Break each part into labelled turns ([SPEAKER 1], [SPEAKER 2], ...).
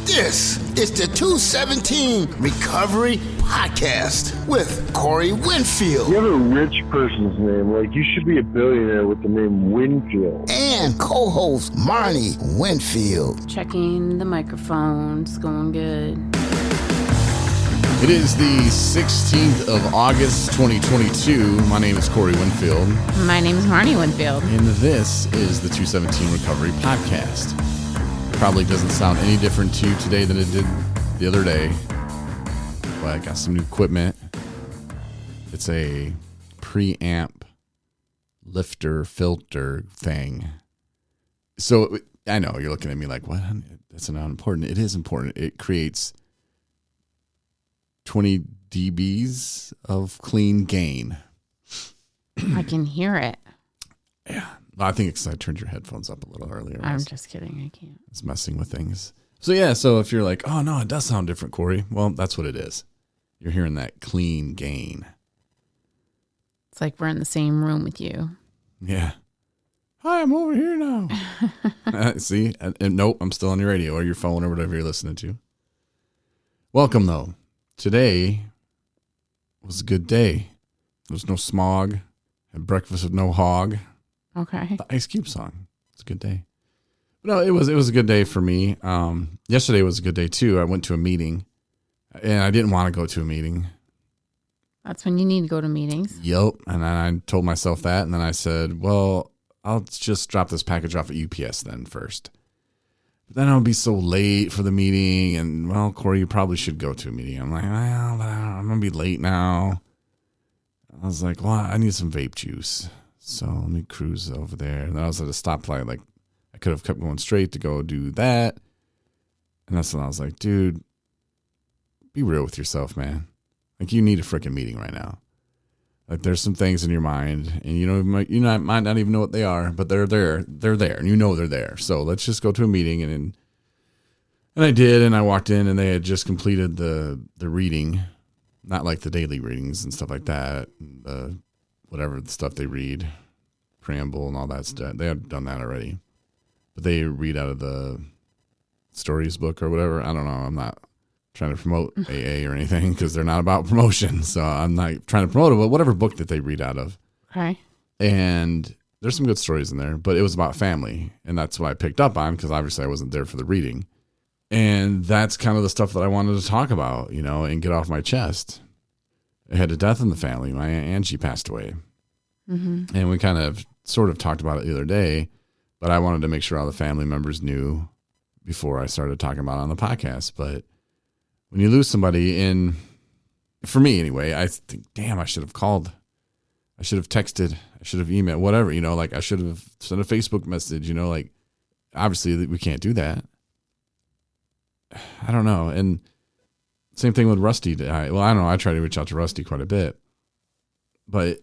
[SPEAKER 1] This is the 217 Recovery Podcast with Corey Winfield.
[SPEAKER 2] You have a rich person's name. Like, you should be a billionaire with the name Winfield.
[SPEAKER 1] And co-host Marnie Winfield.
[SPEAKER 3] Checking the microphone. It's going good.
[SPEAKER 4] It is the 16th of August, 2022. My name is Corey Winfield.
[SPEAKER 3] My name is Marnie Winfield.
[SPEAKER 4] And this is the 217 Recovery Podcast. Probably doesn't sound any different to you today than it did the other day. But I got some new equipment. It's a preamp lifter filter thing. So I know you're looking at me like, what? That's not important. It is important. It creates 20 dBs of clean gain.
[SPEAKER 3] I can hear it.
[SPEAKER 4] Yeah. I think it's because I turned your headphones up a little earlier.
[SPEAKER 3] I'm just kidding. I can't.
[SPEAKER 4] It's messing with things. So yeah, so if you're like, oh no, it does sound different, Corey. Well, that's what it is. You're hearing that clean gain.
[SPEAKER 3] It's like we're in the same room with you.
[SPEAKER 4] Yeah. Hi, I'm over here now. See? And nope, I'm still on your radio or your phone or whatever you're listening to. Welcome though. Today was a good day. There was no smog. Had breakfast with no hog.
[SPEAKER 3] Okay.
[SPEAKER 4] The Ice Cube song. It's a good day. But no, it was a good day for me. Yesterday was a good day too. I went to a meeting, and I didn't want to go to a meeting.
[SPEAKER 3] That's when you need to go to meetings.
[SPEAKER 4] Yep. And I told myself that, and then I said, well, I'll just drop this package off at UPS then first. But then I'll be so late for the meeting, and well, Corey, you probably should go to a meeting. I'm like, well, I'm going to be late now. I was like, well, I need some vape juice. So let me cruise over there. And then I was at a stoplight. Like, I could have kept going straight to go do that. And that's when I was like, dude, be real with yourself, man. Like, you need a freaking meeting right now. Like, there's some things in your mind, and you might not even know what they are, but they're there. They're there, and you know they're there. So let's just go to a meeting. And I did, and I walked in, and they had just completed the reading, not like the daily readings and stuff like that. Whatever the stuff they read, preamble and all that stuff. They had done that already. But they read out of the stories book or whatever. I don't know. I'm not trying to promote AA or anything because they're not about promotion. So I'm not trying to promote it, but whatever book that they read out of.
[SPEAKER 3] Okay.
[SPEAKER 4] And there's some good stories in there, but it was about family. And that's what I picked up on because obviously I wasn't there for the reading. And that's kind of the stuff that I wanted to talk about, and get off my chest. I had a death in the family. My Aunt Angie passed away. Mm-hmm. And we kind of sort of talked about it the other day, but I wanted to make sure all the family members knew before I started talking about it on the podcast. But when you lose somebody for me anyway, I think, damn, I should have called. I should have texted. I should have emailed, whatever, like I should have sent a Facebook message, like obviously we can't do that. I don't know. And same thing with Rusty. I don't know. I try to reach out to Rusty quite a bit, but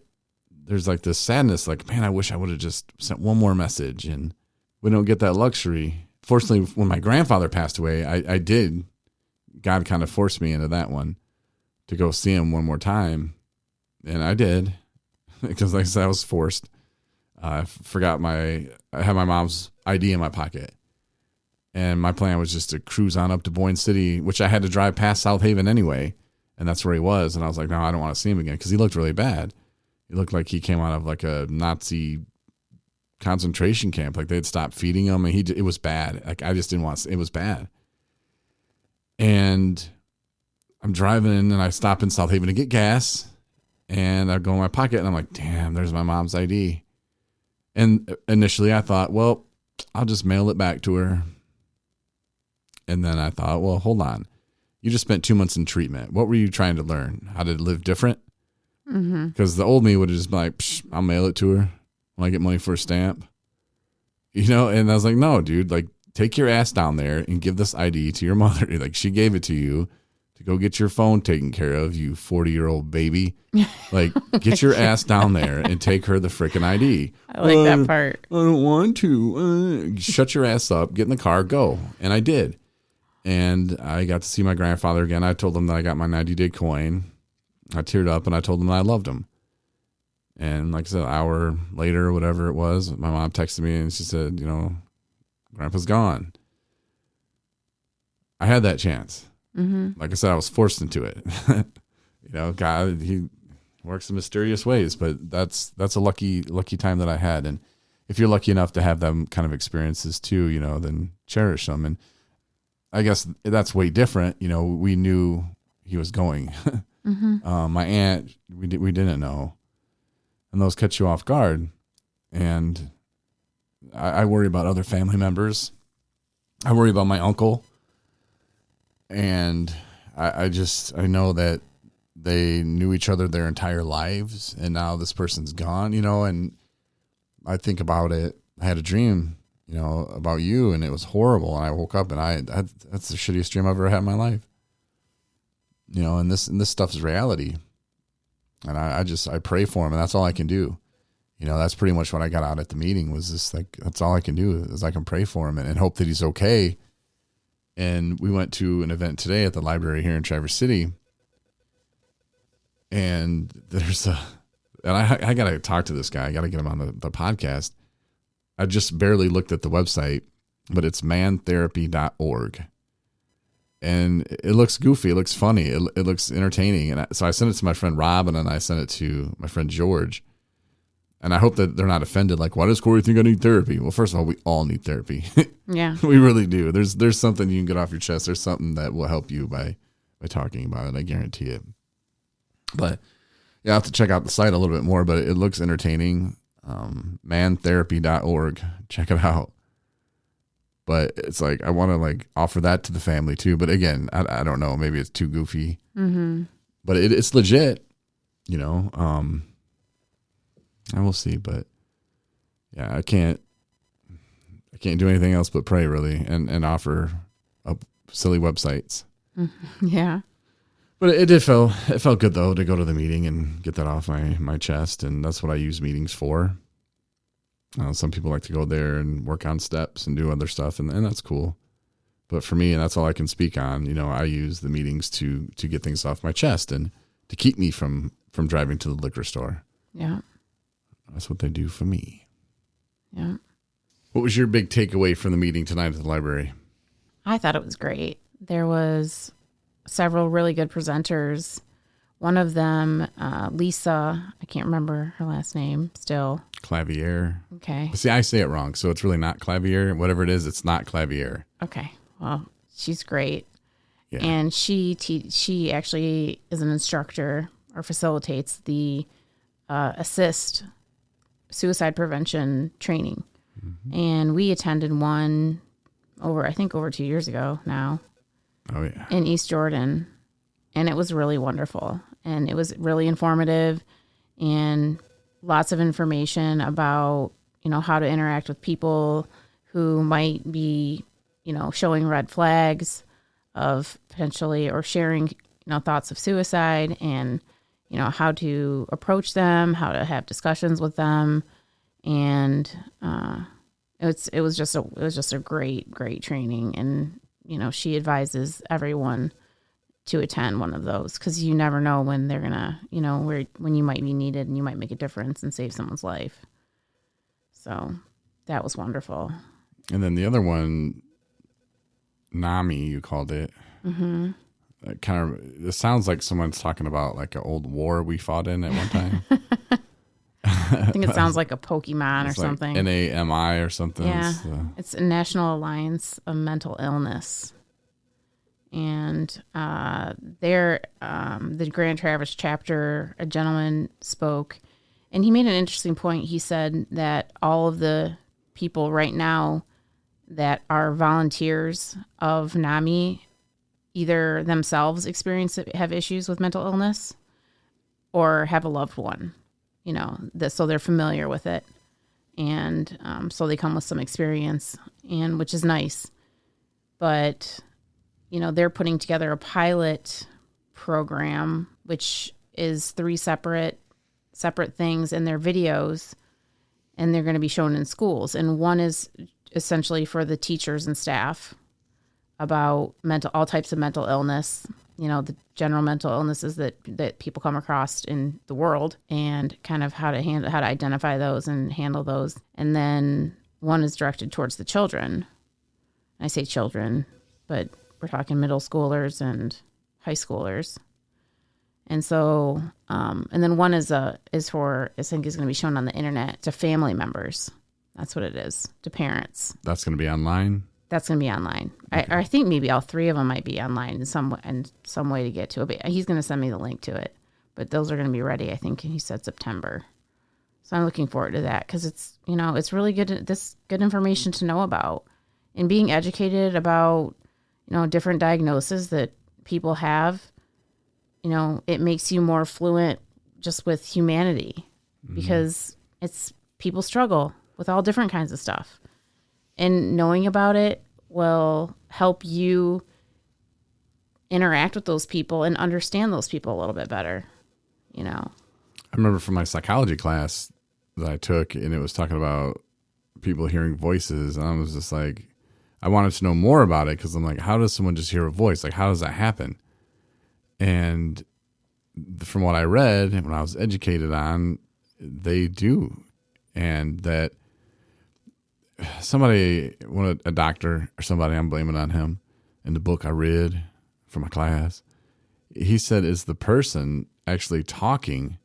[SPEAKER 4] there's like this sadness, like, man, I wish I would have just sent one more message, and we don't get that luxury. Fortunately, when my grandfather passed away, I did. God kind of forced me into that one to go see him one more time. And I did because like I said, I was forced. I had my mom's ID in my pocket. And my plan was just to cruise on up to Boyne City, which I had to drive past South Haven anyway. And that's where he was. And I was like, no, I don't want to see him again because he looked really bad. He looked like he came out of like a Nazi concentration camp. Like they'd stopped feeding him and it was bad. Like I just didn't want to, it was bad. And I'm driving and I stop in South Haven to get gas and I go in my pocket and I'm like, damn, there's my mom's ID. And initially I thought, well, I'll just mail it back to her. And then I thought, well, hold on. You just spent 2 months in treatment. What were you trying to learn? How to live different? Because the old me would have just been like, psh, I'll mail it to her when I get money for a stamp. And I was like, no, dude, like take your ass down there and give this ID to your mother. Like she gave it to you to go get your phone taken care of, you 40-year-old baby. Like get your ass down there and take her the freaking ID.
[SPEAKER 3] I like that part.
[SPEAKER 4] I don't want to. Shut your ass up, get in the car, go. And I did. And I got to see my grandfather again. I told him that I got my 90-day coin. I teared up and I told him that I loved him. And like I said, an hour later, whatever it was, my mom texted me and she said, Grandpa's gone. I had that chance. Like I said, I was forced into it. God, he works in mysterious ways, but that's a lucky time that I had. And if you're lucky enough to have them kind of experiences too, then cherish them. And I guess that's way different. We knew he was going. My aunt, we didn't know, and those catch you off guard. And I worry about other family members. I worry about my uncle. And I know that they knew each other their entire lives, and now this person's gone, and I think about it. I had a dream, about you, and it was horrible. And I woke up and that's the shittiest dream I've ever had in my life. And this stuff is reality. And I pray for him, and that's all I can do. That's pretty much what I got out at the meeting was just like, that's all I can do is I can pray for him and hope that he's okay. And we went to an event today at the library here in Traverse City. And I got to talk to this guy. I got to get him on the podcast. I just barely looked at the website, but it's mantherapy.org. And it looks goofy. It looks funny. It looks entertaining. And so I sent it to my friend Rob, and then I sent it to my friend George. And I hope that they're not offended. Like, why does Corey think I need therapy? Well, first of all, we all need therapy.
[SPEAKER 3] Yeah.
[SPEAKER 4] We really do. There's something you can get off your chest. There's something that will help you by talking about it. I guarantee it. But yeah, I have to check out the site a little bit more, but it looks entertaining. Mantherapy.org. Check it out. But it's like, I want to offer that to the family too. But again, I don't know. Maybe it's too goofy. But it's legit, I will see, but yeah, I can't do anything else but pray really and offer up silly websites.
[SPEAKER 3] Yeah.
[SPEAKER 4] But it felt good though to go to the meeting and get that off my chest. And that's what I use meetings for. Some people like to go there and work on steps and do other stuff, and that's cool. But for me, and that's all I can speak on, I use the meetings to get things off my chest and to keep me from driving to the liquor store.
[SPEAKER 3] Yeah.
[SPEAKER 4] That's what they do for me.
[SPEAKER 3] Yeah.
[SPEAKER 4] What was your big takeaway from the meeting tonight at the library?
[SPEAKER 3] I thought it was great. There was several really good presenters. One of them, Lisa, I can't remember her last name still.
[SPEAKER 4] Clavier.
[SPEAKER 3] Okay.
[SPEAKER 4] See, I say it wrong, so it's really not Clavier. Whatever it is, it's not Clavier.
[SPEAKER 3] Okay. Well, she's great.
[SPEAKER 4] Yeah.
[SPEAKER 3] And she actually is an instructor or facilitates the ASSIST suicide prevention training. And we attended one over 2 years ago now.
[SPEAKER 4] Oh, yeah.
[SPEAKER 3] In East Jordan. And it was really wonderful. And it was really informative and lots of information about, how to interact with people who might be, showing red flags of potentially or sharing, thoughts of suicide and, how to approach them, how to have discussions with them. And it was just a great training. And, she advises everyone to attend one of those because you never know when they're gonna, when you might be needed and you might make a difference and save someone's life. So that was wonderful.
[SPEAKER 4] And then the other one, NAMI, you called it.
[SPEAKER 3] Mm-hmm.
[SPEAKER 4] It sounds like someone's talking about like an old war we fought in at one time.
[SPEAKER 3] I think it sounds like a Pokemon or something.
[SPEAKER 4] NAMI or something.
[SPEAKER 3] Yeah, it's a National Alliance of Mental Illness. And the Grand Traverse chapter, a gentleman spoke, and he made an interesting point. He said that all of the people right now that are volunteers of NAMI either themselves have issues with mental illness or have a loved one, so they're familiar with it. And so they come with some experience, and which is nice. But they're putting together a pilot program, which is 3 separate things in their videos, and they're going to be shown in schools. And one is essentially for the teachers and staff about all types of mental illness, the general mental illnesses that people come across in the world, and kind of how to identify those and handle those. And then one is directed towards the children. I say children, but we're talking middle schoolers and high schoolers. And so, and then one is for, I think is going to be shown on the internet to family members. That's what it is, to parents.
[SPEAKER 4] That's going to be online?
[SPEAKER 3] That's going to be online. Okay. I think maybe all three of them might be online in some way to get to it. But he's going to send me the link to it. But those are going to be ready, I think, he said September. So I'm looking forward to that because it's, it's really good information to know about. And being educated about, different diagnoses that people have, it makes you more fluent just with humanity because people struggle with all different kinds of stuff. And knowing about it will help you interact with those people and understand those people a little bit better,
[SPEAKER 4] I remember from my psychology class that I took, and it was talking about people hearing voices, and I was just like, I wanted to know more about it because I'm like, how does someone just hear a voice? Like, how does that happen? And from what I read and when I was educated on, they do. And that somebody, a doctor or somebody, I'm blaming on him, in the book I read from my class, he said it's the person actually talking,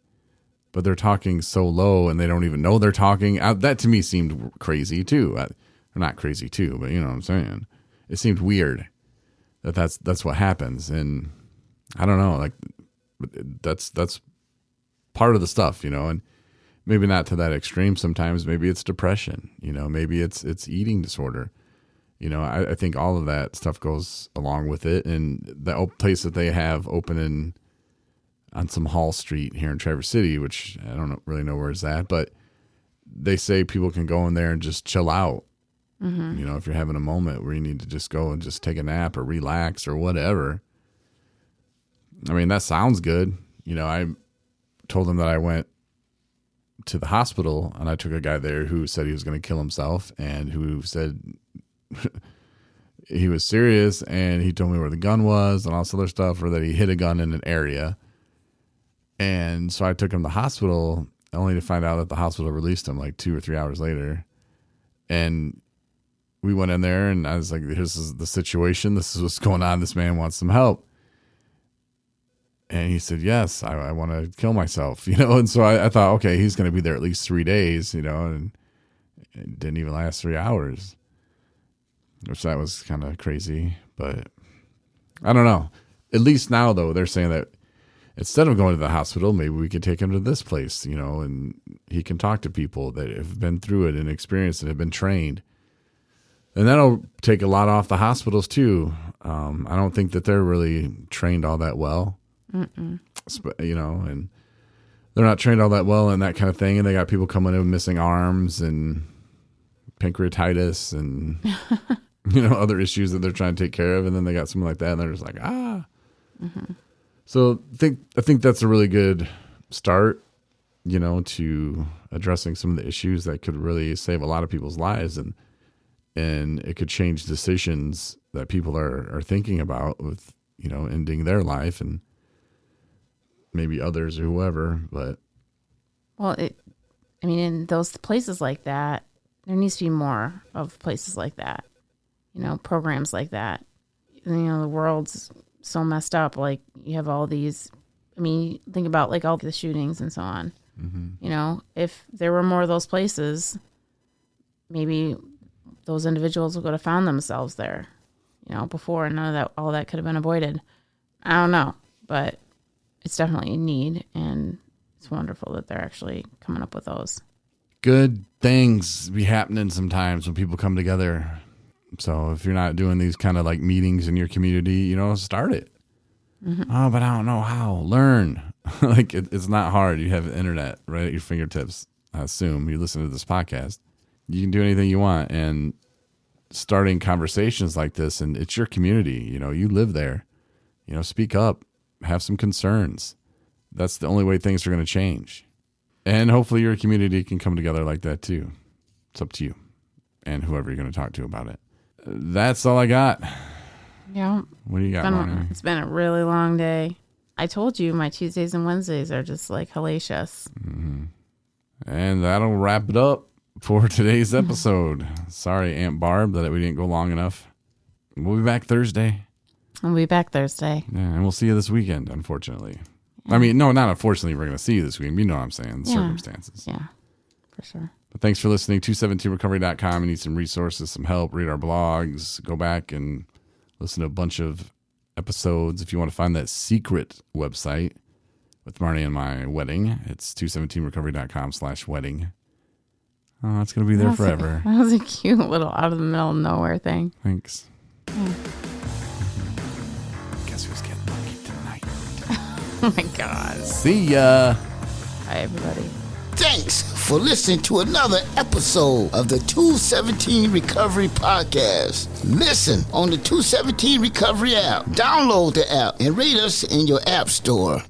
[SPEAKER 4] but they're talking so low and they don't even know they're talking. That to me seemed crazy too. Or not crazy too, but you know what I'm saying? It seemed weird that's what happens. And I don't know, like that's part of the stuff, and maybe not to that extreme. Sometimes maybe it's depression, maybe it's eating disorder. I think all of that stuff goes along with it. And the place that they have open on some Hall Street here in Traverse City, which I don't really know where it's at, but they say people can go in there and just chill out. Mm-hmm. If you're having a moment where you need to just go and just take a nap or relax or whatever. I mean, that sounds good. I told them that I went to the hospital and I took a guy there who said he was going to kill himself and who said he was serious, and he told me where the gun was and all this other stuff, or that he hid a gun in an area. And so I took him to the hospital only to find out that the hospital released him like 2 or 3 hours later. And we went in there and I was like, this is the situation. This is what's going on. This man wants some help. And he said, yes, I want to kill myself, And so I thought, okay, he's going to be there at least 3 days, and it didn't even last 3 hours, which that was kind of crazy. But I don't know. At least now, though, they're saying that instead of going to the hospital, maybe we could take him to this place, and he can talk to people that have been through it and experienced it, have been trained. And that'll take a lot off the hospitals, too. I don't think that they're really trained all that well. And they're not trained all that well in that kind of thing. And they got people coming in with missing arms and pancreatitis and, other issues that they're trying to take care of. And then they got something like that and they're just like, Mm-hmm. So I think that's a really good start, to addressing some of the issues that could really save a lot of people's lives. And it could change decisions that people are thinking about with, ending their life and maybe others or whoever. But
[SPEAKER 3] in those places like that, there needs to be more of places like that, programs like that. The world's so messed up. Like you have all these, think about like all the shootings and so on. Mm-hmm. If there were more of those places, maybe those individuals would have found themselves there, before, and none of that, all that could have been avoided. I don't know, but it's definitely a need, and it's wonderful that they're actually coming up with those.
[SPEAKER 4] Good things be happening sometimes when people come together. So if you're not doing these kind of like meetings in your community, start it. Mm-hmm. Oh, but I don't know how. Learn. Like it's not hard. You have the internet right at your fingertips. I assume you listen to this podcast. You can do anything you want, and starting conversations like this, and it's your community. You live there. Speak up. Have some concerns. That's the only way things are going to change. And hopefully your community can come together like that too. It's up to you and whoever you're going to talk to about it. That's all I got.
[SPEAKER 3] Yeah.
[SPEAKER 4] What do you got, Monica?
[SPEAKER 3] It's been a really long day. I told you my Tuesdays and Wednesdays are just like hellacious.
[SPEAKER 4] Mm-hmm. And that'll wrap it up for today's episode. Sorry, Aunt Barb, that we didn't go long enough. We'll be back Thursday.
[SPEAKER 3] I'll be back Thursday.
[SPEAKER 4] Yeah, and we'll see you this weekend, unfortunately. I mean, no, not unfortunately. We're going to see you this weekend. You know what I'm saying. The circumstances.
[SPEAKER 3] Yeah, for sure.
[SPEAKER 4] But thanks for listening. 217recovery.com. You need some resources, some help. Read our blogs. Go back and listen to a bunch of episodes. If you want to find that secret website with Marnie and my wedding, it's 217recovery.com/wedding. Oh, it's going to be there forever.
[SPEAKER 3] That was a cute little out of the middle of nowhere thing.
[SPEAKER 4] Thanks. Guess who's getting lucky tonight?
[SPEAKER 3] Oh my God.
[SPEAKER 4] See ya.
[SPEAKER 3] Bye, everybody.
[SPEAKER 1] Thanks for listening to another episode of the 217 Recovery Podcast. Listen on the 217 Recovery app. Download the app and rate us in your app store.